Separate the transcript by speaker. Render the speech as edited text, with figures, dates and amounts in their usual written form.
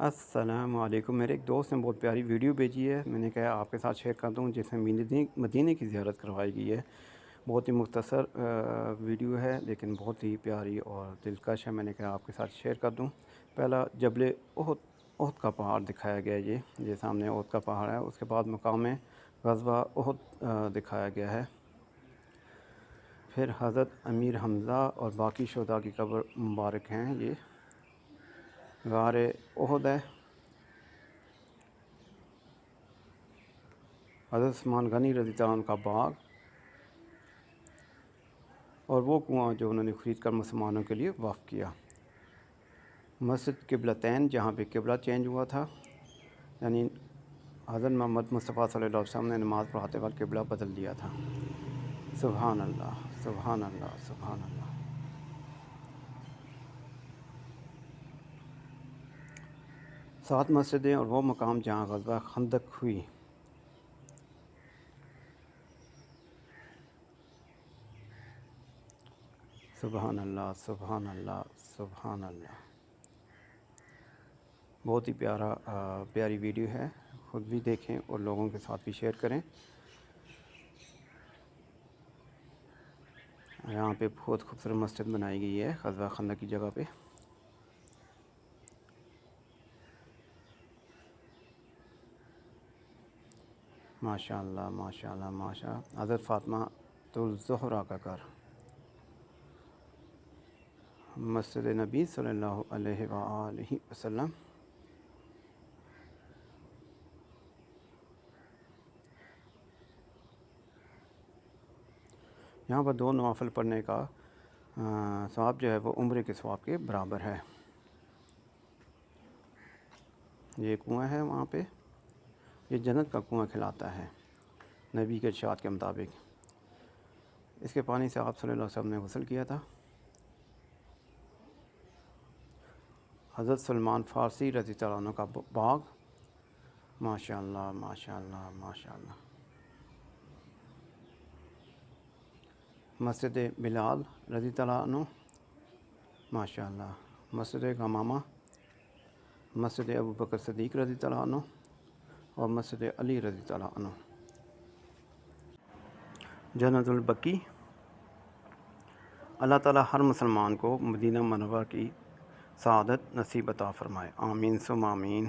Speaker 1: अस्सलाम वालेकुम। मेरे एक दोस्त ने बहुत प्यारी वीडियो भेजी है, मैंने कहा आपके साथ शेयर कर दूं, जिसमें मदीने की ज़ियारत करवाई गई है। बहुत ही मुख्तसर वीडियो है, लेकिन बहुत ही प्यारी और दिलकश है। मैंने कहा आपके साथ शेयर कर दूं। पहला जबल ओहद ओहद का पहाड़ दिखाया गया है। ये सामने ओहद का पहाड़ है। उसके बाद मकाम ग़ज़वा ओहद दिखाया गया है। फिर हज़रत अमीर हमज़ा और बाकी शुहदा की कब्र मुबारक हैं। ये गारे ओहद है। हज़रत उस्मान गनी रज़ी अल्लाह अन्हु का बाग और वो कुआं जो उन्होंने ख़रीद कर मुसलमानों के लिए वक़्फ़ किया। मस्जिद क़िबलतैन, जहाँ पे क़िबला चेंज हुआ था, यानी हज़रत मोहम्मद मुस्तफ़ा सल्लल्लाहु अलैहि वसल्लम ने नमाज़ पढ़ाते वक़्त क़िबला बदल दिया था। सुभान अल्लाह, सुभान अल्लाह, सुभान अल्लाह। 7 मस्जिदें और वो मकाम जहाँ ग़ज़वा खंदक हुई। सुभान अल्लाह, सुभान अल्लाह, सुभान अल्लाह। बहुत ही प्यारी वीडियो है। ख़ुद भी देखें और लोगों के साथ भी शेयर करें। यहाँ पे बहुत खूबसूरत मस्जिद बनाई गई है ग़ज़वा खंदक की जगह पे। माशाअल्लाह, माशाअल्लाह, माशाअल्लाह। हज़रत फ़ातिमातुल ज़हरा का घर, मस्जिद नबी सल्लल्लाहु अलैहि वसल्लम। यहाँ पर 2 नवाफ़िल पढ़ने का सवाब जो है वो उम्रे के सवाब के बराबर है। ये कुआं है वहाँ पे, ये जन्नत का कुआं खिलाता है नबी के इरशाद के मुताबिक। इसके पानी से आप सल्लल्लाहु अलैहि वसल्लम ने गुस्ल किया था। हज़रत सलमान फ़ारसी रज़ी अल्लाह अन्हु का बाग, माशाअल्लाह, माशाअल्लाह, माशाअल्लाह। मस्जिद बिलाल रज़ी अल्लाह अन्हु, माशाअल्लाह। मस्जिद गमामा, मस्जिद अबू बकर सिद्दीक़ रज़ी अल्लाह अन्हु और मस्जिद अली रज़ी अल्लाह अन्हु। जन्नतुल बकी। अल्लाह ताला हर मुसलमान को मदीना मुनव्वरा की सआदत नसीब अता फ़रमाए। आमीन सुम्मा आमीन।